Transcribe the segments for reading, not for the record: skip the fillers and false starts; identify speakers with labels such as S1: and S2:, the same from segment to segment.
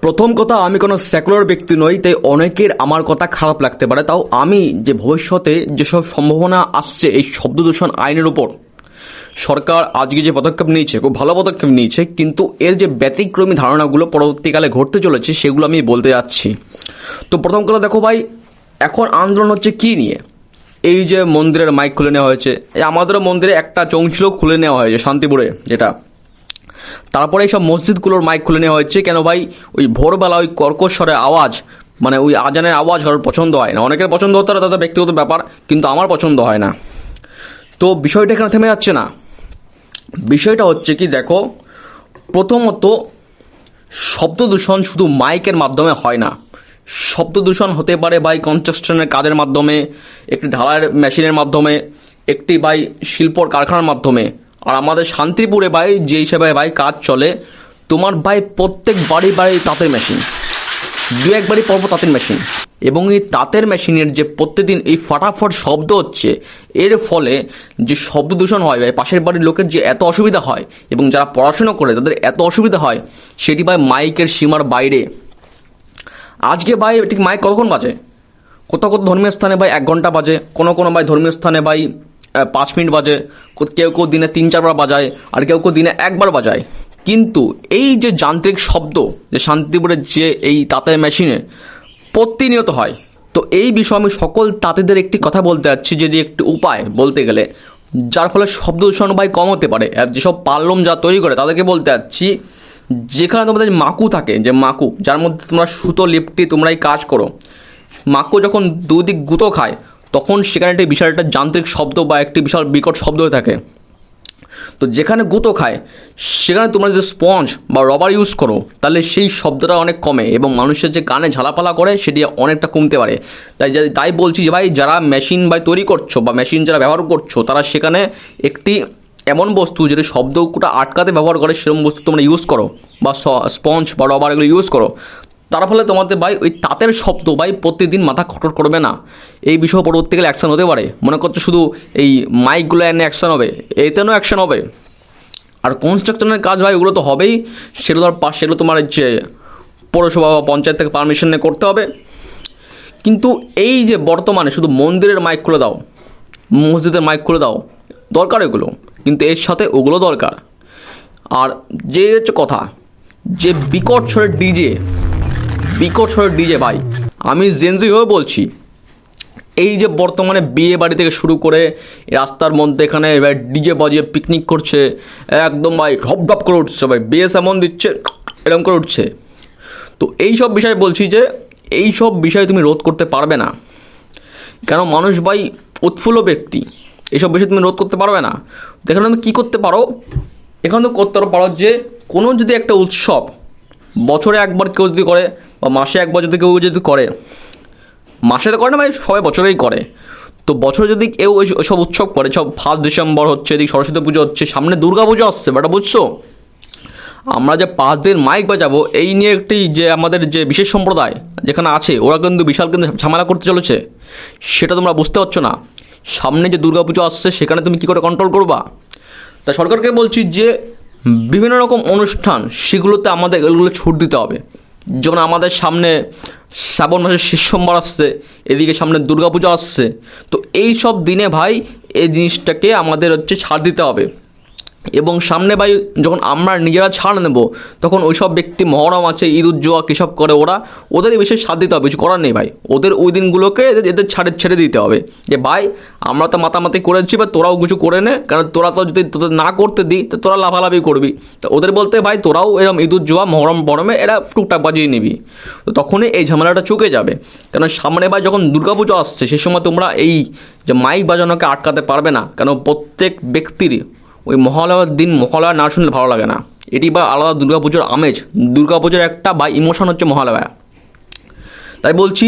S1: প্রথম কথা, আমি কোনো সেকুলার ব্যক্তি নই, তাই অনেকের আমার কথা খারাপ লাগতে পারে। তাও আমি যে ভবিষ্যতে যেসব সম্ভাবনা আসছে এই শব্দ দূষণ আইনের উপর, সরকার আজকে যে পদক্ষেপ নিয়েছে খুব ভালো পদক্ষেপ নিয়েছে, কিন্তু এর যে ব্যতিক্রমী ধারণাগুলো পরবর্তীকালে ঘটতে চলেছে সেগুলো আমি বলতে যাচ্ছি। তো প্রথম কথা দেখো ভাই, এখন আন্দোলন হচ্ছে কি নিয়ে? এই যে মন্দিরের মাইক খুলে নেওয়া হয়েছে, এই আমাদেরও মন্দিরে একটা চৌংছিল খুলে নেওয়া হয়েছে শান্তিপুরে, যেটা তারপরে এইসব মসজিদগুলোর মাইক খুলে নেওয়া হচ্ছে। কেন ভাই? ওই ভোরবেলা ওই কর্কশ্বরের আওয়াজ, মানে ওই আজানের আওয়াজ কারোর পছন্দ হয় না। অনেকের পছন্দ হতে পারে, তাদের ব্যক্তিগত ব্যাপার, কিন্তু আমার পছন্দ হয় না। তো বিষয়টা এখানে থেমে যাচ্ছে না। বিষয়টা হচ্ছে কি, দেখো, প্রথমত শব্দ দূষণ শুধু মাইকের মাধ্যমে হয় না। শব্দ দূষণ হতে পারে ভাই কনস্ট্রাকশনের কাজের মাধ্যমে, একটি ঢালাইয়ের মেশিনের মাধ্যমে, একটি ভাই শিল্পর কারখানার মাধ্যমে। আর আমাদের শান্তিপুরে ভাই যে হিসেবে ভাই কাজ চলে, তোমার ভাই প্রত্যেক বাড়ি বাড়ি তাঁতের মেশিন, দু একবারই পরপর তাঁতের মেশিন। এবং এই তাঁতের মেশিনের যে প্রত্যেকদিন এই ফাটাফট শব্দ হচ্ছে, এর ফলে যে শব্দ দূষণ হয় ভাই, পাশের বাড়ির লোকের যে এত অসুবিধা হয় এবং যারা পড়াশোনা করে তাদের এত অসুবিধা হয়, সেটি ভাই মাইকের সীমার বাইরে। আজকে ভাই ঠিক মাইক কতক্ষণ বাজে? কোথাও কোথাও ধর্মীয় স্থানে ভাই 1 ঘন্টা বাজে, কোনো কোনো ভাই ধর্মীয় স্থানে ভাই 5 মিনিট বাজে, কেউ কেউ দিনে 3-4 বার বাজায়, আর কেউ কেউ দিনে 1 বার বাজায়। কিন্তু এই যে যান্ত্রিক শব্দ যে শান্তিপুরের যে এই তাঁতের মেশিনে প্রতিনিয়ত হয়, তো এই বিষয়ে আমি সকল তাঁতিদের একটি কথা বলতে যাচ্ছি, যেটি একটি উপায় বলতে গেলে, যার ফলে শব্দ দূষণ ভাই কম হতে পারে। আর যেসব পাল্লম যা তৈরি করে তাদেরকে বলতে যাচ্ছি, যেখানে তোমাদের মাকু থাকে, যে মাকু যার মধ্যে তোমরা সুতো লিপটি তোমরাই কাজ করো, মাকু যখন দুদিক গুঁতো খায়, তখন সেখানে একটি বিশাল একটা যান্ত্রিক শব্দ বা একটি বিশাল বিকট শব্দ হয়ে থাকে। তো যেখানে গুঁতো খায় সেখানে তোমরা যদি স্পঞ্জ বা রবার ইউজ করো, তাহলে সেই শব্দটা অনেক কমে এবং মানুষের যে কানে ঝালাপালা করে সেটি অনেকটা কমতে পারে। তাই বলছি যে ভাই, যারা মেশিন ভাই তৈরি করছো বা মেশিন যারা ব্যবহার করছো, তারা সেখানে একটি এমন বস্তু যেটা শব্দটা আটকাতে ব্যবহার করে, সেরকম বস্তু তোমরা ইউজ করো, বা স্পঞ্জ বা রবার এগুলো ইউজ করো। তার ফলে তোমাদের ভাই ওই তাঁতের শব্দ ভাই প্রতিদিন মাথা খটখট করবে না। এই বিষয়ে পরবর্তীকালে অ্যাকশন হতে পারে। মনে করছো শুধু এই মাইকগুলো এনে অ্যাকশন হবে, এতেও অ্যাকশন হবে। আর কনস্ট্রাকশনের কাজ ভাই ওগুলো তো হবেই, সেগুলো তোমার যে পৌরসভা বা পঞ্চায়েত থেকে পারমিশন নিয়ে করতে হবে। কিন্তু এই যে বর্তমানে শুধু মন্দিরের মাইক খুলে দাও, মসজিদের মাইক খুলে দাও, দরকার এগুলো, কিন্তু এর সাথে ওগুলো দরকার। আর যে হচ্ছে কথা, যে বিকট স্বরের ডিজে ভাই, আমি জেনজি হয়ে বলছি, এই যে বর্তমানে বিয়ে বাড়ি থেকে শুরু করে রাস্তার মধ্যে এখানে ডিজে বাজিয়ে পিকনিক করছে, একদম ভাই ঢপ করে উঠছে ভাই, বেশ এমন দিচ্ছে, এরকম করে উঠছে। তো এই সব বিষয় বলছি যে এই সব বিষয় তুমি রোধ করতে পারবে না, কেন? মানুষ ভাই উৎফুল্ল ব্যক্তি, এইসব বিষয় তুমি রোধ করতে পারবে না। এখানে তুমি কী করতে পারো? এখানে তো করতে পারো যে কোনো যদি একটা উৎসব বছরে একবার কেউ যদি করে, বা মাসে একবার যদি কেউ যদি করে, মাসে তো করে না ভাই, সবাই বছরেই করে। তো বছরে যদি কেউ ওইসব উৎসব করে, সব 1 ডিসেম্বর হচ্ছে, এদিকে সরস্বতী পুজো হচ্ছে, সামনে দুর্গা পুজো আসছে, বেটা বুঝছো? আমরা যে 5 দিন মাইক বাজাবো, এই নিয়ে একটি যে আমাদের যে বিশেষ সম্প্রদায় যেখানে আছে, ওরা কিন্তু বিশাল কিন্তু ঝামেলা করতে চলেছে, সেটা তোমরা বুঝতে পারছো না। সামনে যে দুর্গা পুজো আসছে, সেখানে তুমি কী করে কন্ট্রোল করবা? তাই সরকারকে বলছি যে বিভিন্ন রকম অনুষ্ঠান, সেগুলোতে আমাদের এগুলো ছুট দিতে হবে। যেমন আমাদের সামনে শ্রাবণ মাসের শেষ সোমবার আসছে, এদিকে সামনে দুর্গাপূজা আসছে। তো এই সব দিনে ভাই এই জিনিসটাকে আমাদের ছাড় দিতে হবে। এবং সামনে ভাই যখন আমরা নিজেরা ছাড় নেব, তখন ওই সব ব্যক্তি মহরম আছে, ঈদ উজ্জোয়া কী সব করে ওরা, ওদের বিশেষ ছাড় দিতে হবে, কিছু করার নেই ভাই। ওদের ওই দিনগুলোকে এদের ছেড়ে দিতে হবে যে ভাই আমরা তো মাতামাতি করেছি, বা তোরাও কিছু করে নে, কারণ তোরা তো যদি তোদের না করতে দিই তো তোরা লাফালাফি করবি। তো ওদের বলতে ভাই তোরাও এরকম ঈদ উজ্জোয়া মহরমে এরা টুকটাক বাজিয়ে নিবি। তো তখনই এই ঝামেলাটা চুকে যাবে। কারণ সামনে ভাই যখন দুর্গাপুজো আসছে, সে সময় তোমরা এই যে মাইক বাজানোকে আটকাতে পারবে না। কেন? প্রত্যেক ব্যক্তির ওই মহালয়ার দিন মহালয়া না শুনলে ভালো লাগে না। এটি বা আলাদা দুর্গাপুজোর আমেজ, দুর্গাপুজোর একটা বা ইমোশন হচ্ছে মহালয়া। তাই বলছি,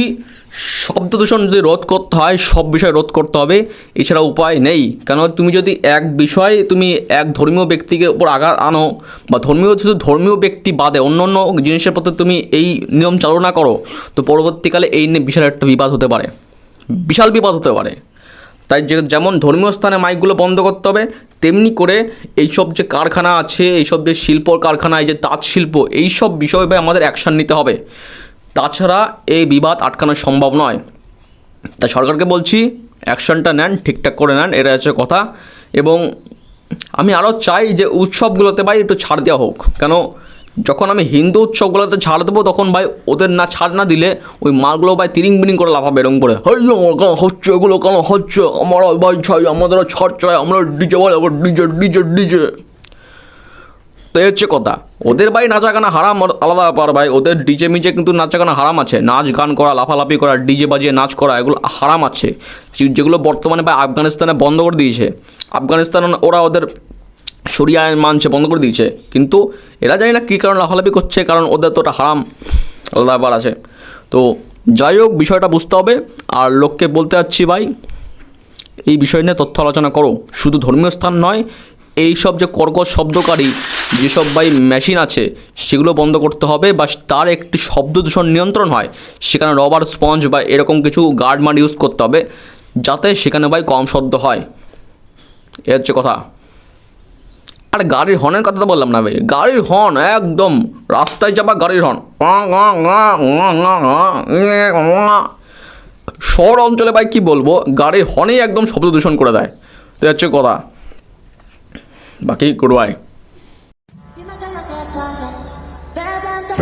S1: শব্দ দূষণ যদি রোধ করতে হয়, সব বিষয় রোধ করতে হবে, এছাড়া উপায় নেই। কেন? তুমি যদি এক বিষয়ে তুমি এক ধর্মীয় ব্যক্তিকে উপর আঘাত আনো, বা শুধু ধর্মীয় ব্যক্তি বাদে অন্য অন্য জিনিসের প্রতি তুমি এই নিয়ম চালু না করো, তো পরবর্তীকালে এই নিয়ে বিশাল একটা বিবাদ হতে পারে, বিশাল বিবাদ হতে পারে। তাই যেমন ধর্মীয় স্থানে মাইকগুলো বন্ধ করতে হবে, তেমনি করে এইসব যে কারখানা আছে, এইসব যে শিল্প কারখানা, এই যে তাঁত শিল্প, এইসব বিষয়ে ভাই আমাদের অ্যাকশান নিতে হবে। তাছাড়া এই বিবাদ আটকানো সম্ভব নয়। তাই সরকারকে বলছি অ্যাকশানটা নেন, ঠিকঠাক করে নেন, এটা হচ্ছে কথা। এবং আমি আরও চাই যে উৎসবগুলোতে ভাই একটু ছাড় দেওয়া হোক। কেন যখন আমি হিন্দু উৎসবগুলোতে ছাড় দেবো, তখন ভাই ওদের না ছাড় না দিলে ওই মালগুলো ভাই তিরিং বিরিং করে লাফাবে এরকম করে, কেন হচ্ছে এগুলো, কেন হচ্ছে, আমরা ভাই চাই, আমাদের ছাড় চাই, আমরা ডিজে ভাই, আবার ডিজে ডিজে ডিজে। তো এই হচ্ছে কথা। ওদের ভাই নাচা গানা হারাম, আলাদা ব্যাপার ভাই। ওদের ডিজে মিজে কিন্তু নাচা গানা হারাম আছে, নাচ গান করা, লাফালাফি করা, ডিজে বাজিয়ে নাচ করা, এগুলো হারাম আছে, যেগুলো বর্তমানে ভাই আফগানিস্তানে বন্ধ করে দিয়েছে। আফগানিস্তান ওরা ওদের শরিয়া আইন মানছে, বন্ধ করে দিয়েছে, কিন্তু এরা জানি না কী কারণ লাফালাফি করছে, কারণ ওদের তো ওটা হারাম, আলাদা ব্যাপার আছে। তো যাই হোক, বিষয়টা বুঝতে হবে। আর লোককে বলতে চাচ্ছি ভাই, এই বিষয় নিয়ে তথ্য আলোচনা করো, শুধু ধর্মীয় স্থান নয়, এই সব যে কর্কশ শব্দকারী যেসব ভাই মেশিন আছে সেগুলো বন্ধ করতে হবে, বা তার একটি শব্দ দূষণ নিয়ন্ত্রণ হয়, সেখানে রবার স্পঞ্জ বা এরকম কিছু গার্ডমার ইউজ করতে হবে, যাতে সেখানে ভাই কম শব্দ হয়। এ হচ্ছে কথা। আর গাড়ির হর্নের কথা তো বললাম না ভাই, গাড়ির হর্ন একদম রাস্তায় যাবা গাড়ির হর্ন, শহর অঞ্চলে ভাই কী বলবো, গাড়ির হর্নেই একদম শব্দ দূষণ করে দেয়। তো হচ্ছে কথা, বাকি করবাই।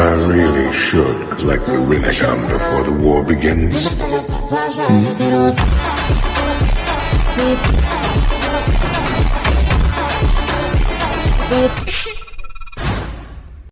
S2: I really should collect the rich before the war begins.